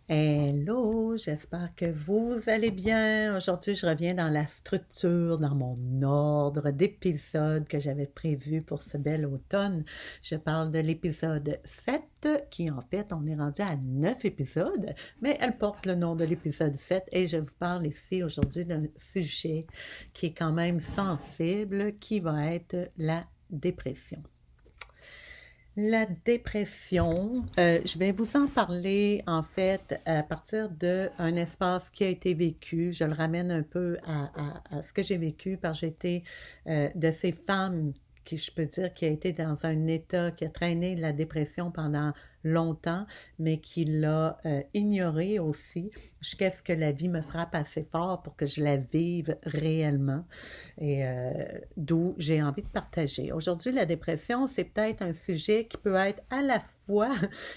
Hello, j'espère que vous allez bien. Aujourd'hui, je reviens dans la structure, dans mon ordre d'épisodes que j'avais prévu pour ce bel automne. Je parle de l'épisode 7, qui en fait, on est rendu à 9 épisodes, mais elle porte le nom de l'épisode 7 et je vous parle ici aujourd'hui d'un sujet qui est quand même sensible, qui va être la dépression. La dépression, je vais vous en parler en fait à partir d'un espace qui a été vécu. Je le ramène un peu à ce que j'ai vécu parce que j'ai été de ces femmes qui, je peux dire, qui a été dans un état, qui a traîné la dépression pendant longtemps, mais qui l'a ignoré aussi jusqu'à ce que la vie me frappe assez fort pour que je la vive réellement et d'où j'ai envie de partager. Aujourd'hui, la dépression, c'est peut-être un sujet qui peut être à la fois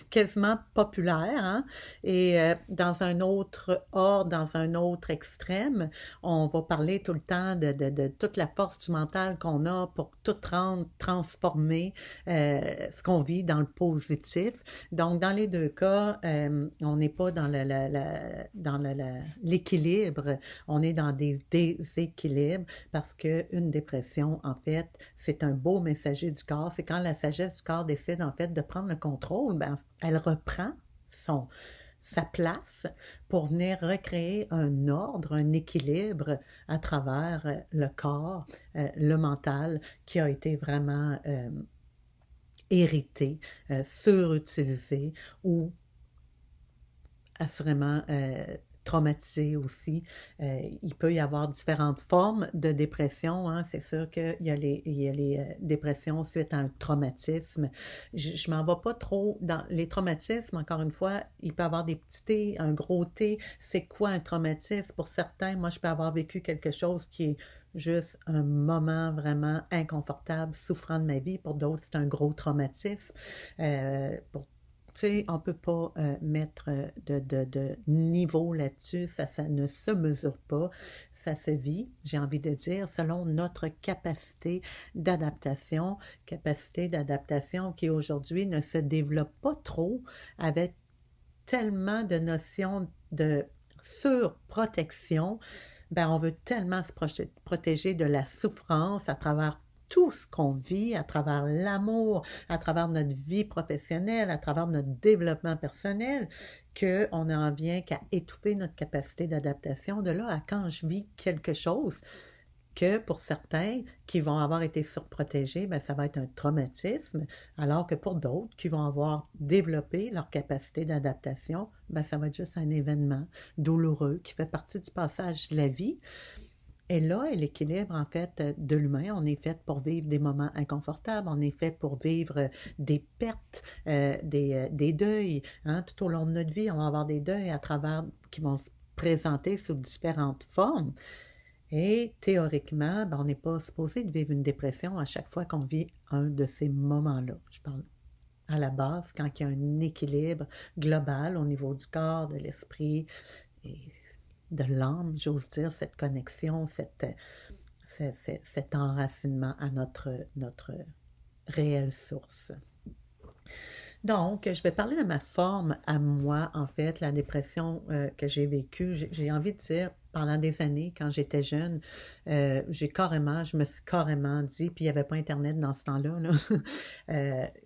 quasiment populaire, hein, et dans un autre ordre, dans un autre extrême, on va parler tout le temps de toute la force du mental qu'on a pour tout rendre, transformer ce qu'on vit dans le positif. Donc, dans les deux cas, on n'est pas dans l'équilibre, on est dans des déséquilibres parce qu'une dépression, en fait, c'est un beau messager du corps. C'est quand la sagesse du corps décide, en fait, de prendre le contrôle, ben, elle reprend son, sa place pour venir recréer un ordre, un équilibre à travers le corps, le mental, qui a été vraiment hérité, surutilisé ou assurément traumatisé aussi. Il peut y avoir différentes formes de dépression. Hein. C'est sûr qu'il y a les dépressions suite à un traumatisme. Je m'en vais pas trop dans les traumatismes. Encore une fois, il peut y avoir des petits T, un gros T. C'est quoi un traumatisme? Pour certains, moi, je peux avoir vécu quelque chose qui est juste un moment vraiment inconfortable, souffrant de ma vie. Pour d'autres, c'est un gros traumatisme. Pour tu sais, on ne peut pas mettre de niveau là-dessus, ça ne se mesure pas, ça se vit, j'ai envie de dire, selon notre capacité d'adaptation qui aujourd'hui ne se développe pas trop avec tellement de notions de surprotection. Ben, on veut tellement se protéger de la souffrance à travers tout ce qu'on vit, à travers l'amour, à travers notre vie professionnelle, à travers notre développement personnel, qu'on n'en vient qu'à étouffer notre capacité d'adaptation. De là à quand je vis quelque chose, que pour certains qui vont avoir été surprotégés, ben, ça va être un traumatisme, alors que pour d'autres qui vont avoir développé leur capacité d'adaptation, ben, ça va être juste un événement douloureux qui fait partie du passage de la vie. Et là est l'équilibre, en fait, de l'humain. On est fait pour vivre des moments inconfortables, on est fait pour vivre des pertes, des deuils. Hein. Tout au long de notre vie, on va avoir des deuils à travers qui vont se présenter sous différentes formes. Et théoriquement, ben, on n'est pas supposé de vivre une dépression à chaque fois qu'on vit un de ces moments-là. Je parle à la base, quand il y a un équilibre global au niveau du corps, de l'esprit et de l'âme, j'ose dire, cette connexion, cet enracinement à notre réelle source. Donc, je vais parler de ma forme à moi, en fait, la dépression que j'ai vécue. J'ai envie de dire, pendant des années, quand j'étais jeune, je me suis carrément dit, puis il n'y avait pas Internet dans ce temps-là, là,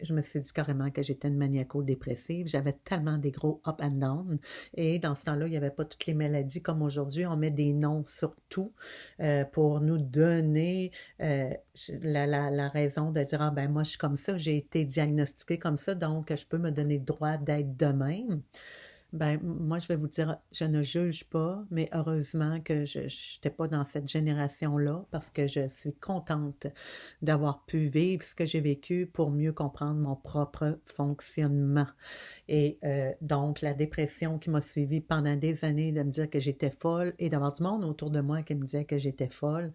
je me suis dit carrément que j'étais une maniaco-dépressive. J'avais tellement des gros up and down. Et dans ce temps-là, il n'y avait pas toutes les maladies comme aujourd'hui. On met des noms sur tout pour nous donner la raison de dire, ah ben moi je suis comme ça, j'ai été diagnostiquée comme ça, donc je peux me donner le droit d'être de même. Ben, moi, je vais vous dire, je ne juge pas, mais heureusement que je n'étais pas dans cette génération-là parce que je suis contente d'avoir pu vivre ce que j'ai vécu pour mieux comprendre mon propre fonctionnement. Et donc, la dépression qui m'a suivie pendant des années, de me dire que j'étais folle et d'avoir du monde autour de moi qui me disait que j'étais folle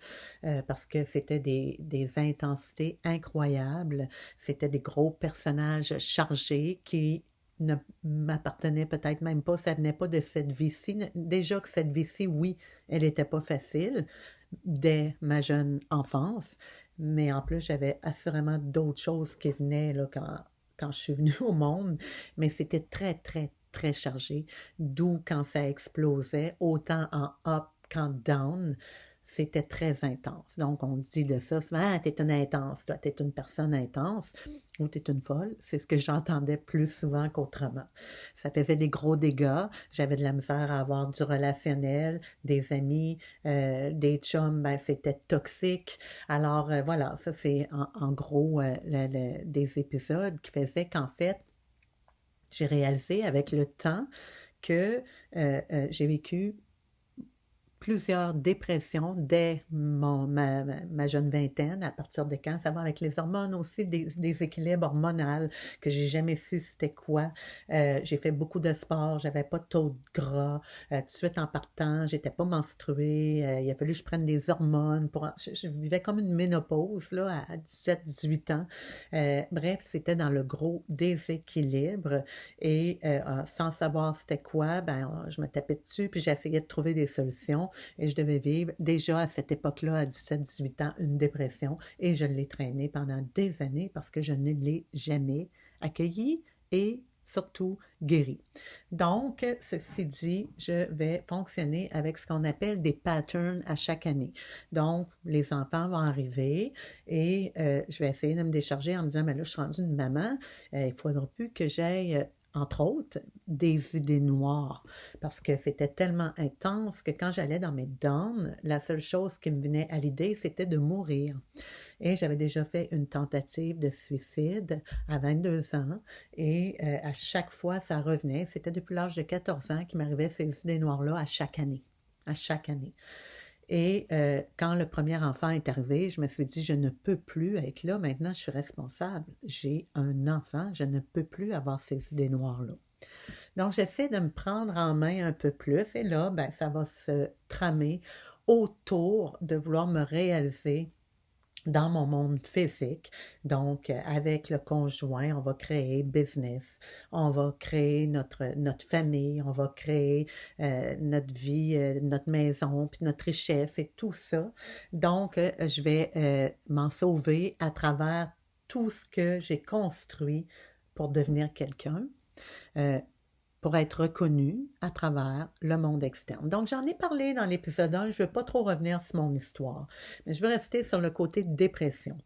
parce que c'était des intensités incroyables, c'était des gros personnages chargés qui ne m'appartenait peut-être même pas, ça venait pas de cette vie-ci. Déjà que cette vie-ci, oui, elle n'était pas facile dès ma jeune enfance, mais en plus, j'avais assurément d'autres choses qui venaient là, quand je suis venue au monde, mais c'était très, très, très chargé, d'où quand ça explosait, autant en up qu'en down, c'était très intense. Donc, on dit de ça souvent, ah, t'es une intense, toi, t'es une personne intense ou t'es une folle. C'est ce que j'entendais plus souvent qu'autrement. Ça faisait des gros dégâts. J'avais de la misère à avoir du relationnel, des amis, des chums, ben, c'était toxique. Alors, voilà, ça, c'est en gros des épisodes qui faisaient qu'en fait, j'ai réalisé avec le temps que j'ai vécu plusieurs dépressions dès ma jeune vingtaine, à partir de quand, ça va avec les hormones aussi, des équilibres hormonaux que j'ai jamais su c'était quoi. J'ai fait beaucoup de sport, j'avais pas de taux de gras, tout de suite en partant, j'étais pas menstruée, il a fallu que je prenne des hormones, je vivais comme une ménopause là, à 17-18 ans. Bref, c'était dans le gros déséquilibre et sans savoir c'était quoi, ben, je me tapais dessus puis j'essayais de trouver des solutions et je devais vivre déjà à cette époque-là, à 17-18 ans, une dépression et je l'ai traînée pendant des années parce que je ne l'ai jamais accueillie et surtout guérie. Donc, ceci dit, je vais fonctionner avec ce qu'on appelle des patterns à chaque année. Donc, les enfants vont arriver et je vais essayer de me décharger en me disant, mais là, je suis rendue une maman, il ne faudra plus que j'aille entre autres, des idées noires, parce que c'était tellement intense que quand j'allais dans mes downs, la seule chose qui me venait à l'idée, c'était de mourir. Et j'avais déjà fait une tentative de suicide à 22 ans, et à chaque fois, ça revenait. C'était depuis l'âge de 14 ans qu'il m'arrivait ces idées noires-là à chaque année. À chaque année. Et quand le premier enfant est arrivé, je me suis dit, je ne peux plus être là. Maintenant, je suis responsable. J'ai un enfant. Je ne peux plus avoir ces idées noires-là. Donc, j'essaie de me prendre en main un peu plus. Et là, ben, ça va se tramer autour de vouloir me réaliser dans mon monde physique. Donc, avec le conjoint, on va créer business, on va créer notre famille, on va créer notre vie, notre maison, puis notre richesse et tout ça. Donc, je vais m'en sauver à travers tout ce que j'ai construit pour devenir quelqu'un. Euh, pour être reconnu à travers le monde externe. Donc, j'en ai parlé dans l'épisode 1, je ne vais pas trop revenir sur mon histoire, mais je vais rester sur le côté dépression.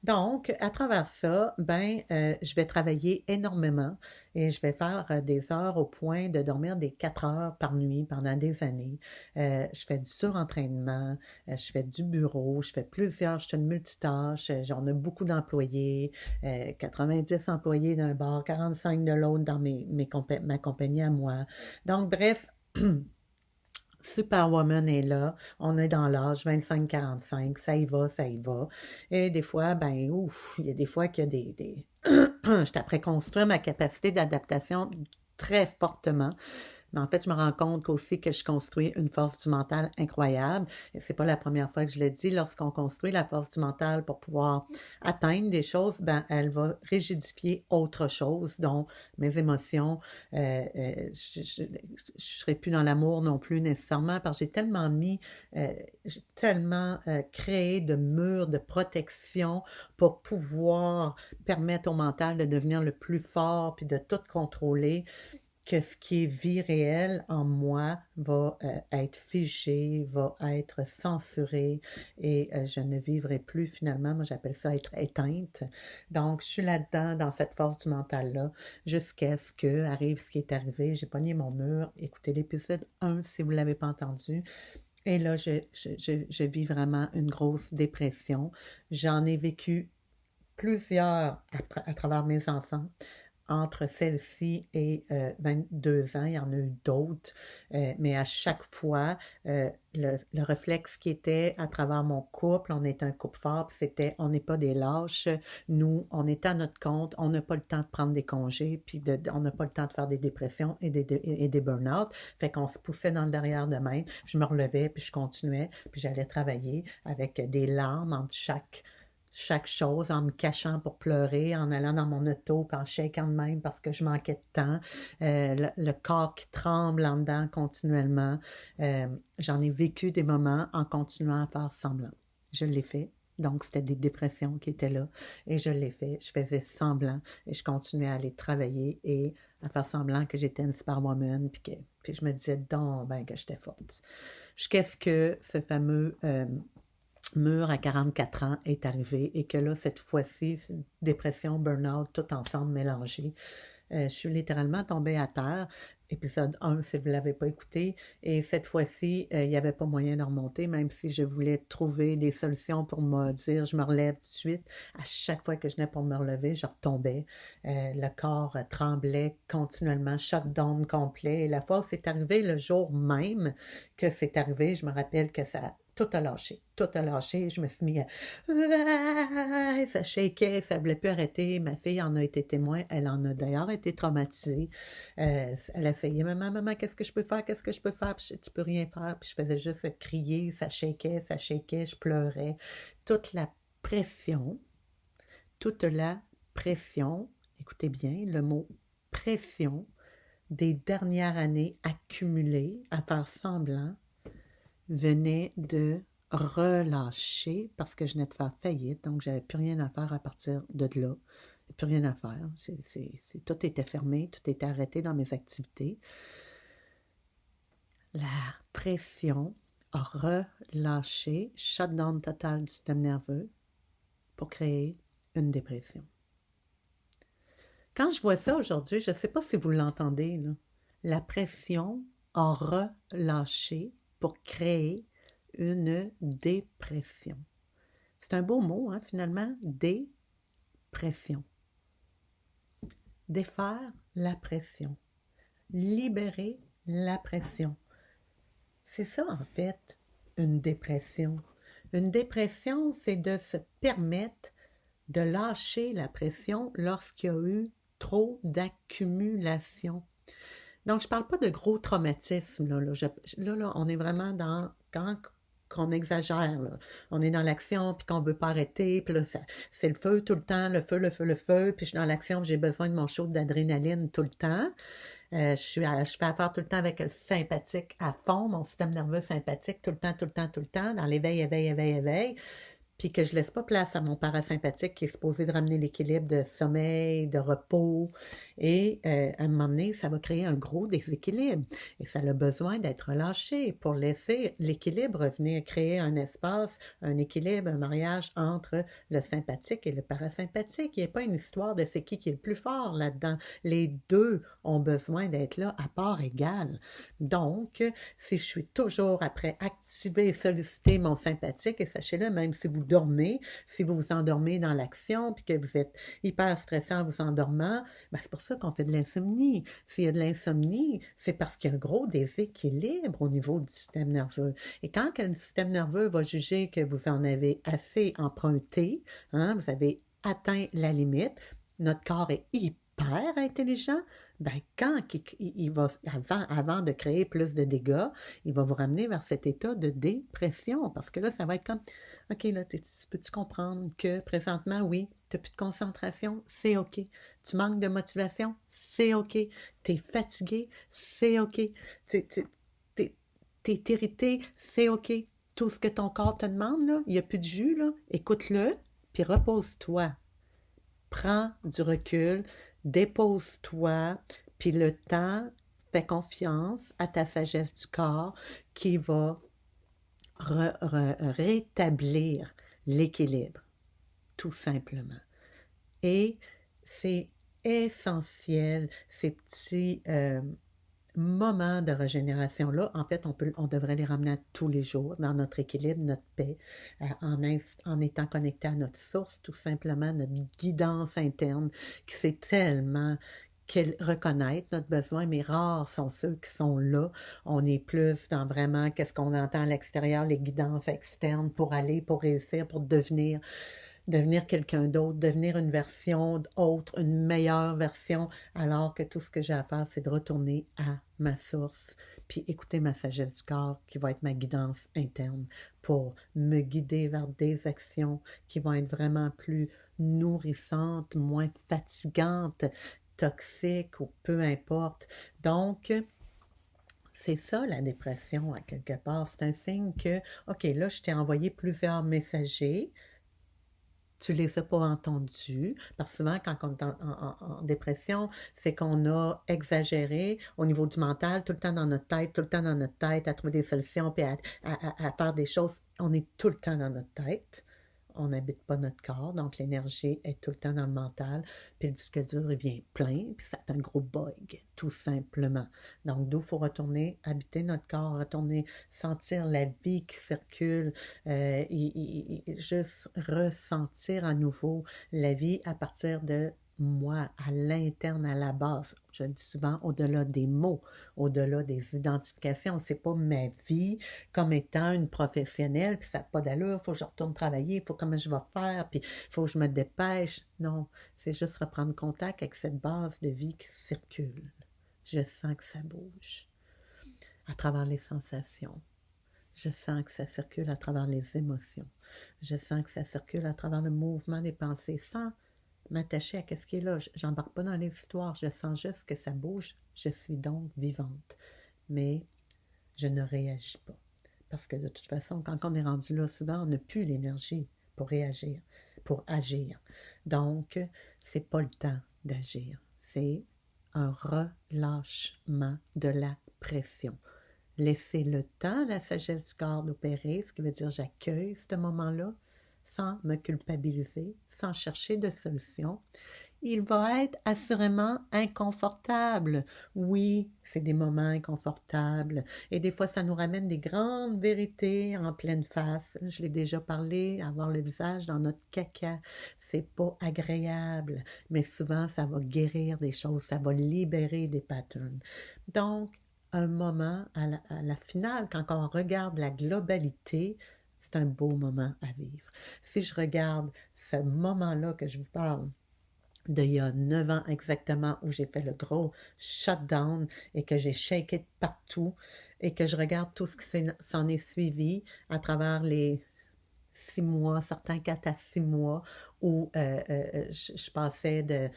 Donc, à travers ça, je vais travailler énormément et je vais faire des heures au point de dormir des 4 heures par nuit pendant des années. Je fais du surentraînement, je fais du bureau, je suis une multitâche, j'en ai beaucoup d'employés, 90 employés d'un bar, 45 de l'autre dans ma compagnie à moi. Donc, bref, Superwoman est là, on est dans l'âge 25-45, ça y va, ça y va. Et des fois, il y a des fois qu'il y a je suis après construire ma capacité d'adaptation très fortement. Mais en fait, je me rends compte aussi que je construis une force du mental incroyable. Et c'est pas la première fois que je le dis. Lorsqu'on construit la force du mental pour pouvoir atteindre des choses, elle va rigidifier autre chose, dont mes émotions. Je serai plus dans l'amour non plus nécessairement parce que j'ai tellement créé de murs de protection pour pouvoir permettre au mental de devenir le plus fort puis de tout contrôler que ce qui est vie réelle en moi va être figé, va être censuré et je ne vivrai plus finalement. Moi, j'appelle ça être éteinte. Donc, je suis là-dedans, dans cette force du mental-là, jusqu'à ce que arrive ce qui est arrivé. J'ai pogné mon mur. Écoutez l'épisode 1 si vous ne l'avez pas entendu. Et là, je vis vraiment une grosse dépression. J'en ai vécu plusieurs à travers mes enfants. Entre celle-ci et 22 ans, il y en a eu d'autres, mais à chaque fois, le réflexe qui était à travers mon couple, on est un couple fort, puis c'était on n'est pas des lâches, nous, on est à notre compte, on n'a pas le temps de prendre des congés, puis on n'a pas le temps de faire des dépressions et des burn-out, fait qu'on se poussait dans le derrière de même, je me relevais, puis je continuais, puis j'allais travailler avec des larmes entre chaque chose, en me cachant pour pleurer, en allant dans mon auto, puis en shakeant de même parce que je manquais de temps, le corps qui tremble en dedans continuellement. J'en ai vécu des moments en continuant à faire semblant. Je l'ai fait. Donc, c'était des dépressions qui étaient là. Et je l'ai fait. Je faisais semblant et je continuais à aller travailler et à faire semblant que j'étais une superwoman, puis je me disais donc ben que j'étais forte. Jusqu'à ce que ce fameux mur à 44 ans est arrivé et que là, cette fois-ci, c'est une dépression, burn-out, tout ensemble mélangé. Je suis littéralement tombée à terre. Épisode 1, si vous ne l'avez pas écouté. Et cette fois-ci, il n'y avait pas moyen de remonter, même si je voulais trouver des solutions pour me dire je me relève tout de suite. À chaque fois que je venais pour me relever, je retombais. Le corps tremblait continuellement, shutdown complet. Et la fois où c'est arrivé, le jour même que c'est arrivé, je me rappelle que ça tout a lâché, tout a lâché. Je me suis mis à... Ça shakeait, ça ne voulait plus arrêter. Ma fille en a été témoin, elle en a d'ailleurs été traumatisée. Elle essayait, maman, qu'est-ce que je peux faire, qu'est-ce que je peux faire? Puis tu peux rien faire. Puis je faisais juste crier, ça shakeait, je pleurais. Toute la pression, toute la pression, écoutez bien, le mot pression des dernières années accumulées à faire semblant venait de relâcher parce que je venais de faire faillite, donc j'avais plus rien à faire à partir de là. Plus rien à faire. Tout était fermé, tout était arrêté dans mes activités. La pression a relâché, shutdown total du système nerveux pour créer une dépression. Quand je vois ça aujourd'hui, je ne sais pas si vous l'entendez, là. La pression a relâché pour créer une dépression. C'est un beau mot, hein, finalement, dépression. Défaire la pression. Libérer la pression. C'est ça, en fait, une dépression. Une dépression, c'est de se permettre de lâcher la pression lorsqu'il y a eu trop d'accumulation. Donc, je ne parle pas de gros traumatisme. Là, on est vraiment dans quand qu'on exagère. Là. On est dans l'action, puis qu'on ne veut pas arrêter, puis là, c'est le feu tout le temps, le feu, puis je suis dans l'action, j'ai besoin de mon shoot d'adrénaline tout le temps. Je fais affaire tout le temps avec le sympathique à fond, mon système nerveux sympathique, tout le temps, dans l'éveil, éveil, puis que je laisse pas place à mon parasympathique qui est supposé de ramener l'équilibre de sommeil, de repos. Et à un moment donné, ça va créer un gros déséquilibre. Et ça a besoin d'être relâché pour laisser l'équilibre venir créer un espace, un équilibre, un mariage entre le sympathique et le parasympathique. Il n'y a pas une histoire de c'est qui est le plus fort là-dedans. Les deux ont besoin d'être là à part égale. Donc, si je suis toujours après activer et solliciter mon sympathique, et sachez-le, même si vous dormez, si vous vous endormez dans l'action, puis que vous êtes hyper stressé en vous endormant, ben c'est pour ça qu'on fait de l'insomnie. S'il y a de l'insomnie, c'est parce qu'il y a un gros déséquilibre au niveau du système nerveux. Et quand le système nerveux va juger que vous en avez assez emprunté, hein, vous avez atteint la limite, notre corps est hyper intelligent, ben quand il va, avant de créer plus de dégâts, il va vous ramener vers cet état de dépression, parce que là, ça va être comme, OK, là, peux-tu comprendre que présentement, oui, tu n'as plus de concentration, c'est OK. Tu manques de motivation, c'est OK. Tu es fatigué, c'est OK. Tu es irrité, c'est OK. Tout ce que ton corps te demande, là, il n'y a plus de jus, là, écoute-le, puis repose-toi. Prends du recul, dépose-toi, puis le temps, fais confiance à ta sagesse du corps qui va rétablir l'équilibre, tout simplement. Et c'est essentiel, ces petits moments de régénération-là. En fait, on devrait les ramener à tous les jours dans notre équilibre, notre paix, en étant connecté à notre source, tout simplement, notre guidance interne, qui sait tellement reconnaître notre besoin, mais rares sont ceux qui sont là. On est plus dans vraiment qu'est-ce qu'on entend à l'extérieur, les guidances externes pour aller, pour réussir, pour devenir quelqu'un d'autre, devenir une version autre, une meilleure version, alors que tout ce que j'ai à faire, c'est de retourner à ma source, puis écouter ma sagesse du corps qui va être ma guidance interne pour me guider vers des actions qui vont être vraiment plus nourrissantes, moins fatigantes, toxiques ou peu importe. Donc, c'est ça la dépression à quelque part. C'est un signe que, OK, là, je t'ai envoyé plusieurs messagers. tu les as pas entendus, parce que souvent, quand on est en dépression, c'est qu'on a exagéré au niveau du mental, tout le temps dans notre tête, tout le temps dans notre tête, à trouver des solutions, puis à faire des choses. On est tout le temps dans notre tête. On n'habite pas notre corps, donc l'énergie est tout le temps dans le mental, puis le disque dur, il vient plein, puis ça fait un gros bug, tout simplement. Donc, d'où il faut retourner, habiter notre corps, retourner sentir la vie qui circule, juste ressentir à nouveau la vie à partir de moi, à l'interne, à la base. Je le dis souvent, au-delà des mots, au-delà des identifications. C'est pas ma vie comme étant une professionnelle, puis ça n'a pas d'allure, il faut que je retourne travailler, il faut comment je vais faire, puis il faut que je me dépêche. Non, c'est juste reprendre contact avec cette base de vie qui circule. Je sens que ça bouge à travers les sensations. Je sens que ça circule à travers les émotions. Je sens que ça circule à travers le mouvement des pensées sans m'attacher à ce qui est là. J'embarque pas dans les histoires. Je sens juste que ça bouge. Je suis donc vivante. Mais je ne réagis pas. Parce que de toute façon, quand on est rendu là, souvent, on n'a plus l'énergie pour réagir, pour agir. Donc, c'est pas le temps d'agir. C'est un relâchement de la pression. Laisser le temps à la sagesse du corps d'opérer, ce qui veut dire j'accueille ce moment-là sans me culpabiliser, sans chercher de solution. Il va être assurément inconfortable. Oui, c'est des moments inconfortables. Et des fois, ça nous ramène des grandes vérités en pleine face. Je l'ai déjà parlé, avoir le visage dans notre caca, c'est pas agréable. Mais souvent, ça va guérir des choses, ça va libérer des patterns. Donc, un moment, à la finale, quand on regarde la globalité, c'est un beau moment à vivre. Si je regarde ce moment-là que je vous parle, d'il y a 9 ans exactement, où j'ai fait le gros shutdown et que j'ai shaké de partout et que je regarde tout ce qui s'en est suivi à travers les 6 mois, certains 4 à 6 mois, où je passais de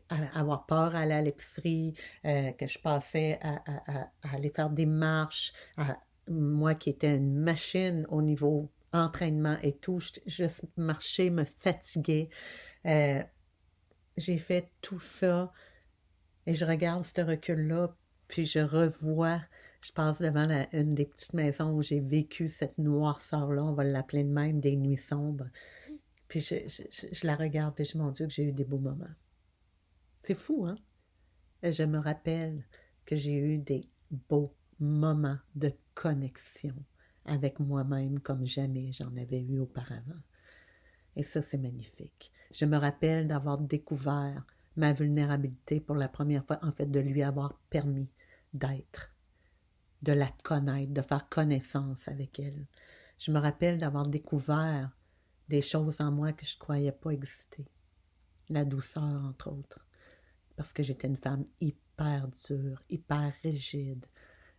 avoir peur à aller à l'épicerie, que je passais à aller faire des marches, moi qui étais une machine au niveau entraînement et tout, juste marcher me fatiguait. Euh, j'ai fait tout ça et je regarde ce recul-là, puis je revois, je passe devant une des petites maisons où j'ai vécu cette noirceur-là, on va l'appeler de même, des nuits sombres. Puis je la regarde, puis mon Dieu, que j'ai eu des beaux moments. C'est fou, hein? Et je me rappelle que j'ai eu des beaux moments de connexion avec moi-même comme jamais j'en avais eu auparavant. Et ça, c'est magnifique. Je me rappelle d'avoir découvert ma vulnérabilité pour la première fois, en fait, de lui avoir permis d'être, de la connaître, de faire connaissance avec elle. Je me rappelle d'avoir découvert des choses en moi que je ne croyais pas exister. La douceur, entre autres, parce que j'étais une femme hyper dure, hyper rigide.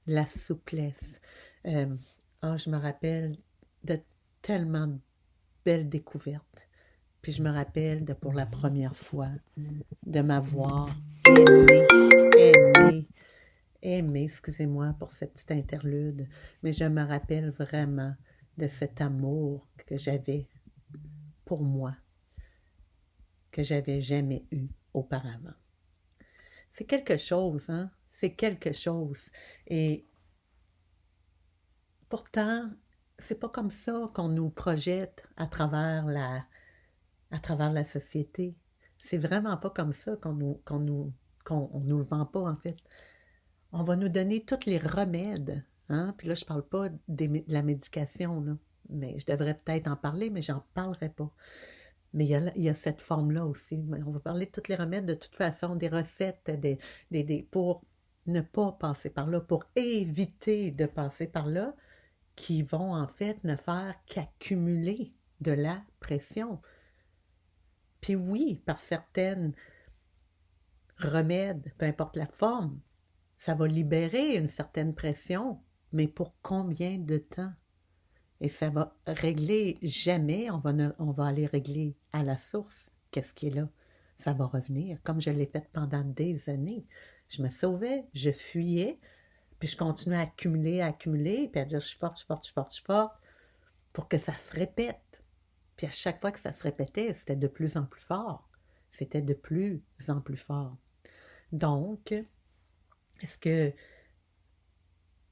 La souplesse. Je me rappelle de tellement de belles découvertes. Puis je me rappelle de pour la première fois de m'avoir aimée, excusez-moi pour cette petite interlude, mais je me rappelle vraiment de cet amour que j'avais pour moi, que j'avais jamais eu auparavant. C'est quelque chose, hein? C'est quelque chose. Et pourtant, c'est pas comme ça qu'on nous projette à travers la société. C'est vraiment pas comme ça qu'on nous le vend pas, en fait. On va nous donner tous les remèdes, hein? Puis là, je parle pas de la médication, là. Mais je devrais peut-être en parler, mais j'en parlerai pas. Mais il y a cette forme-là aussi. On va parler de tous les remèdes, de toute façon, des recettes, pour ne pas passer par là, pour éviter de passer par là, qui vont en fait ne faire qu'accumuler de la pression. Puis oui, par certaines remèdes, peu importe la forme, ça va libérer une certaine pression, mais pour combien de temps? Et ça va régler jamais, on va aller régler à la source. Qu'est-ce qui est là? Ça va revenir, comme je l'ai fait pendant des années. Je me sauvais, je fuyais, puis je continuais à accumuler, puis à dire je suis forte, je suis forte, je suis forte, je suis forte, pour que ça se répète. Puis à chaque fois que ça se répétait, c'était de plus en plus fort. C'était de plus en plus fort. Donc, est-ce que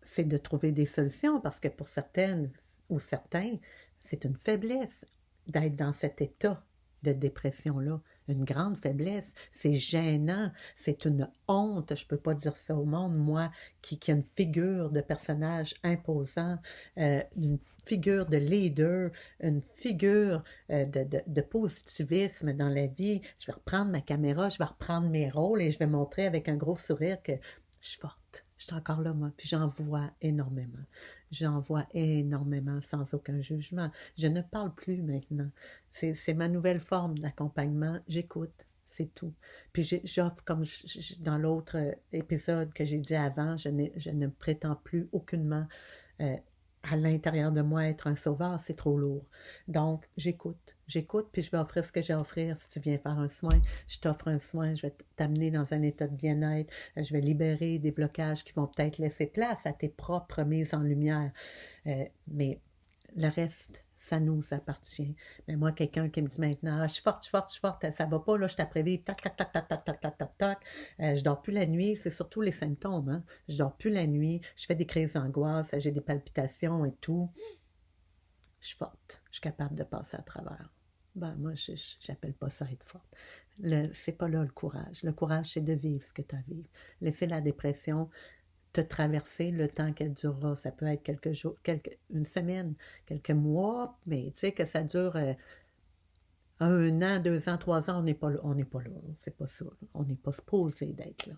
c'est de trouver des solutions? Parce que pour certaines ou certains, c'est une faiblesse d'être dans cet état de dépression-là. Une grande faiblesse. C'est gênant. C'est une honte. Je ne peux pas dire ça au monde. Moi, qui a une figure de personnage imposant, une figure de leader, une figure de positivisme dans la vie. Je vais reprendre ma caméra, je vais reprendre mes rôles et je vais montrer avec un gros sourire que je suis forte. Je suis encore là, moi, puis j'en vois énormément. J'en vois énormément sans aucun jugement. Je ne parle plus maintenant. C'est ma nouvelle forme d'accompagnement. J'écoute, c'est tout. Puis j'offre, comme dans l'autre épisode que j'ai dit avant, je ne prétends plus aucunement euh, à l'intérieur de moi être un sauveur, c'est trop lourd. Donc, j'écoute, puis je vais offrir ce que j'ai à offrir. Si tu viens faire un soin, je t'offre un soin, je vais t'amener dans un état de bien-être, je vais libérer des blocages qui vont peut-être laisser place à tes propres mises en lumière. Mais le reste, ça nous appartient. Mais moi, quelqu'un qui me dit maintenant, ah, je suis forte, ça va pas, là, je t'apprévise, tac, tac, tac, tac, tac, tac, tac, tac, tac, je dors plus la nuit, c'est surtout les symptômes, hein? Je dors plus la nuit, je fais des crises d'angoisse, j'ai des palpitations et tout. Je suis forte, je suis capable de passer à travers. Ben, moi, j'appelle pas ça être forte. C'est pas là le courage. Le courage, c'est de vivre ce que tu as à vivre. Laisser la dépression te traverser le temps qu'elle durera. Ça peut être quelques jours, une semaine, quelques mois, mais tu sais que ça dure 1 an, 2 ans, 3 ans, on n'est pas là. On n'est pas là. C'est pas ça. On n'est pas supposé d'être là.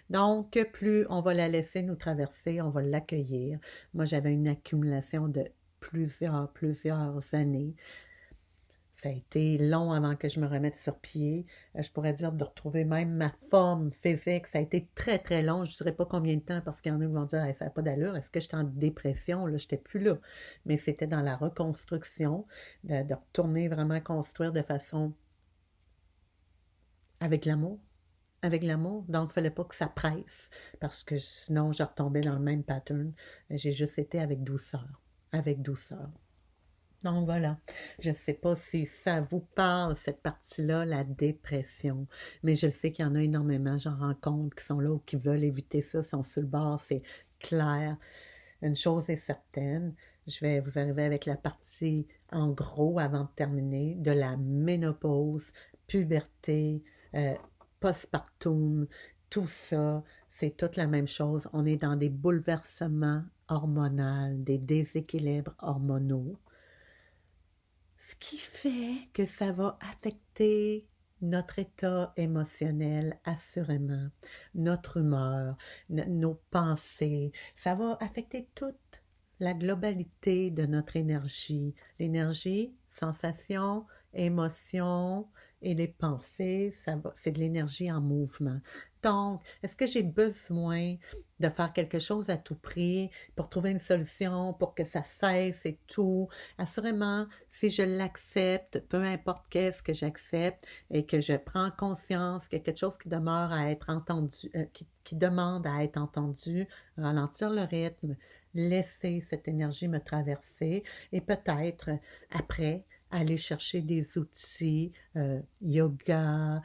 Donc, plus on va la laisser nous traverser, on va l'accueillir. Moi, j'avais une accumulation de plusieurs années. Ça a été long avant que je me remette sur pied. Je pourrais dire de retrouver même ma forme physique. Ça a été très, très long. Je ne dirais pas combien de temps parce qu'il y en a qui vont dire hey, ça n'a pas d'allure. Est-ce que j'étais en dépression? Là, je n'étais plus là. Mais c'était dans la reconstruction, de retourner vraiment construire de façon avec l'amour. Avec l'amour. Donc, il ne fallait pas que ça presse parce que sinon, je retombais dans le même pattern. J'ai juste été avec douceur. Avec douceur. Donc voilà, je ne sais pas si ça vous parle, cette partie-là, la dépression, mais je le sais qu'il y en a énormément, j'en rencontre qui sont là ou qui veulent éviter ça, sont sur le bord, c'est clair. Une chose est certaine, je vais vous arriver avec la partie en gros avant de terminer, de la ménopause, puberté, postpartum, tout ça, c'est toute la même chose. On est dans des bouleversements hormonaux, des déséquilibres hormonaux. Ce qui fait que ça va affecter notre état émotionnel, assurément, notre humeur, nos pensées. Ça va affecter toute la globalité de notre énergie. L'énergie, sensation, émotion et les pensées, c'est de l'énergie en mouvement. Donc, est-ce que j'ai besoin de faire quelque chose à tout prix pour trouver une solution, pour que ça cesse et tout? Assurément, si je l'accepte, peu importe qu'est-ce que j'accepte et que je prends conscience qu'il y a quelque chose qui demeure à être entendu, qui demande à être entendu, ralentir le rythme, laisser cette énergie me traverser et peut-être après aller chercher des outils, yoga,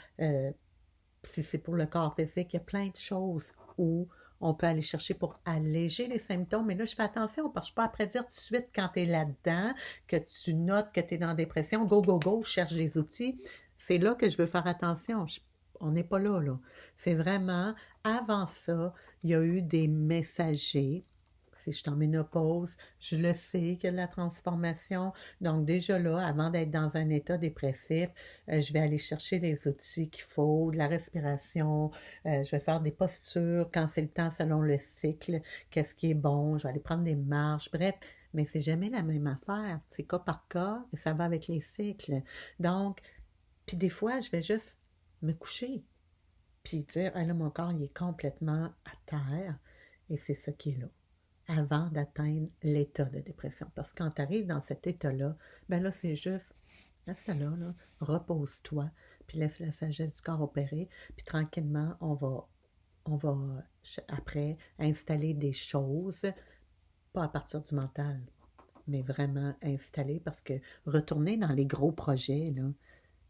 si c'est pour le corps physique, il y a plein de choses où on peut aller chercher pour alléger les symptômes. Mais là, je fais attention parce que je ne peux pas après dire tout de suite quand tu es là-dedans, que tu notes que tu es dans la dépression, go, go, go, cherche des outils. C'est là que je veux faire attention. On n'est pas là, là. C'est vraiment, avant ça, il y a eu des messagers. Si je suis en ménopause, je le sais qu'il y a de la transformation. Donc déjà là, avant d'être dans un état dépressif, je vais aller chercher les outils qu'il faut, de la respiration, je vais faire des postures quand c'est le temps selon le cycle, qu'est-ce qui est bon, je vais aller prendre des marches, bref, mais c'est jamais la même affaire. C'est cas par cas et ça va avec les cycles. Donc, puis des fois, je vais juste me coucher, puis dire, ah là, mon corps, il est complètement à terre et c'est ça qui est là avant d'atteindre l'état de dépression. Parce que quand tu arrives dans cet état-là, ben là, c'est juste, laisse ça là, repose-toi, puis laisse la sagesse du corps opérer, puis tranquillement, on va après installer des choses, pas à partir du mental, mais vraiment installé parce que retourner dans les gros projets, là,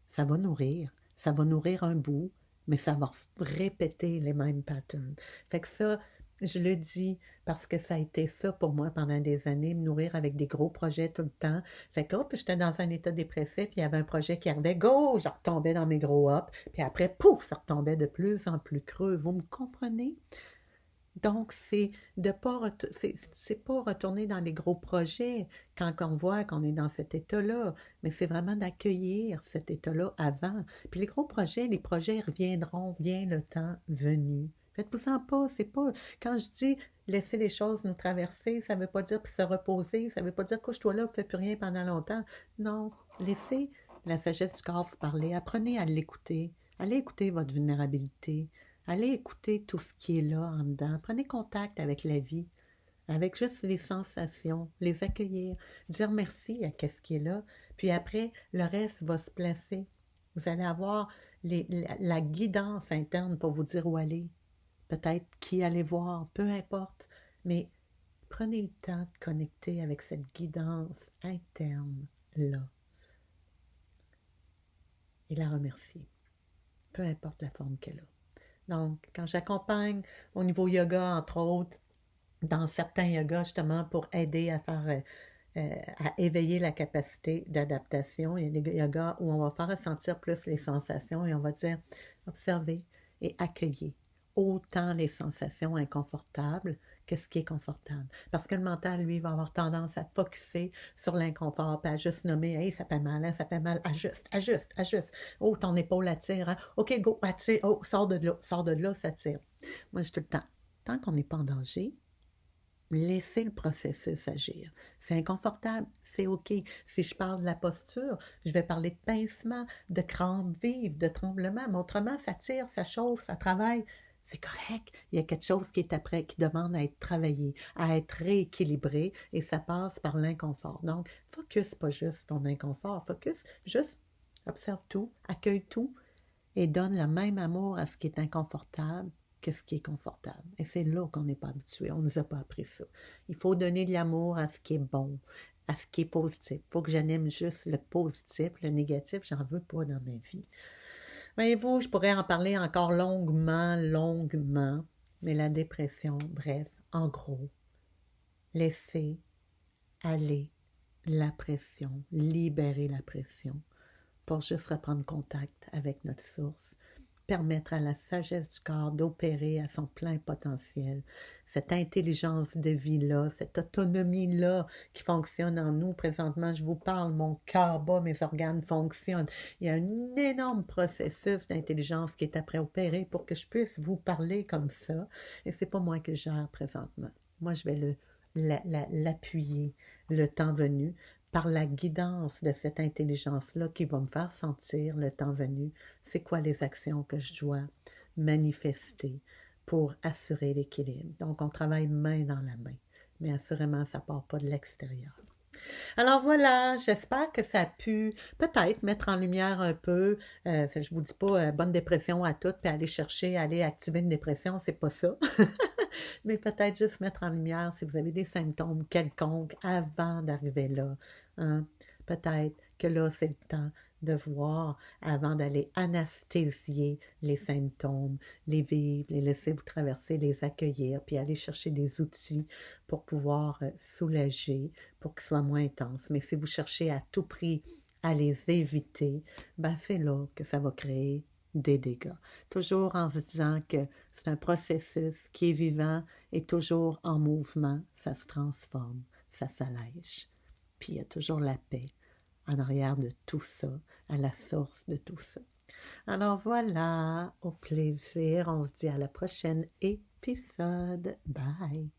ça va nourrir. Ça va nourrir un bout, mais ça va répéter les mêmes patterns. Fait que ça, je le dis parce que ça a été ça pour moi pendant des années, me nourrir avec des gros projets tout le temps. Fait que, hop, j'étais dans un état dépressif, il y avait un projet qui arrivait, go, je retombais dans mes gros ups, puis après, pouf, ça retombait de plus en plus creux. Vous me comprenez? Donc, c'est de pas c'est pas retourner dans les gros projets quand on voit qu'on est dans cet état-là, mais c'est vraiment d'accueillir cet état-là avant. Puis les gros projets, les projets reviendront bien le temps venu. Faites-vous-en pas, c'est pas... Quand je dis laisser les choses nous traverser, ça veut pas dire se reposer, ça veut pas dire couche-toi là, fais plus rien pendant longtemps. Non, laissez la sagesse du corps vous parler, apprenez à l'écouter, allez écouter votre vulnérabilité. Allez écouter tout ce qui est là en dedans. Prenez contact avec la vie, avec juste les sensations, les accueillir, dire merci à ce qui est là. Puis après, le reste va se placer. Vous allez avoir la guidance interne pour vous dire où aller. Peut-être qui aller voir, peu importe. Mais prenez le temps de connecter avec cette guidance interne-là et la remercier, peu importe la forme qu'elle a. Donc, quand j'accompagne au niveau yoga, entre autres, dans certains yogas, justement, pour aider à faire, à éveiller la capacité d'adaptation, il y a des yogas où on va faire ressentir plus les sensations et on va dire, observer et accueillir autant les sensations inconfortables que ce qui est confortable. Parce que le mental, lui, va avoir tendance à focusser sur l'inconfort, puis à juste nommer, hey, ça fait mal, hein, ça fait mal, ajuste, ajuste, ajuste. Oh, ton épaule attire, hein? OK, go, attire, oh, sors de là, ça tire. Moi, je suis tout le temps, tant qu'on n'est pas en danger, laissez le processus agir. C'est inconfortable, c'est OK. Si je parle de la posture, je vais parler de pincement, de crampes vives, de tremblement, mais autrement, ça tire, ça chauffe, ça travaille. C'est correct. Il y a quelque chose qui est après, qui demande à être travaillé, à être rééquilibré, et ça passe par l'inconfort. Donc, focus pas juste ton inconfort, focus juste, observe tout, accueille tout, et donne le même amour à ce qui est inconfortable que ce qui est confortable. Et c'est là qu'on n'est pas habitué, on ne nous a pas appris ça. Il faut donner de l'amour à ce qui est bon, à ce qui est positif. Il faut que j'anime juste le positif, le négatif, j'en veux pas dans ma vie. Voyez-vous, je pourrais en parler encore longuement, longuement, mais la dépression, bref, en gros, laisser aller la pression, libérer la pression pour juste reprendre contact avec notre source, permettre à la sagesse du corps d'opérer à son plein potentiel, cette intelligence de vie-là, cette autonomie-là qui fonctionne en nous. Présentement, je vous parle, mon cœur bat, mes organes fonctionnent. Il y a un énorme processus d'intelligence qui est après opéré pour que je puisse vous parler comme ça. Et c'est pas moi qui le gère présentement. Moi, je vais l'appuyer le temps venu par la guidance de cette intelligence-là qui va me faire sentir le temps venu, c'est quoi les actions que je dois manifester pour assurer l'équilibre. Donc, on travaille main dans la main, mais assurément, ça ne part pas de l'extérieur. Alors voilà, j'espère que ça a pu peut-être mettre en lumière un peu, je vous dis pas bonne dépression à toutes, puis aller chercher, aller activer une dépression, c'est pas ça. Mais peut-être juste mettre en lumière si vous avez des symptômes quelconques avant d'arriver là. Hein? Peut-être que là, c'est le temps de voir avant d'aller anesthésier les symptômes, les vivre, les laisser vous traverser, les accueillir, puis aller chercher des outils pour pouvoir soulager, pour qu'ils soient moins intenses. Mais si vous cherchez à tout prix à les éviter, ben c'est là que ça va créer des dégâts. Toujours en se disant que c'est un processus qui est vivant et toujours en mouvement, ça se transforme, ça s'allège. Puis il y a toujours la paix en arrière de tout ça, à la source de tout ça. Alors voilà, au plaisir, on se dit à la prochaine épisode. Bye!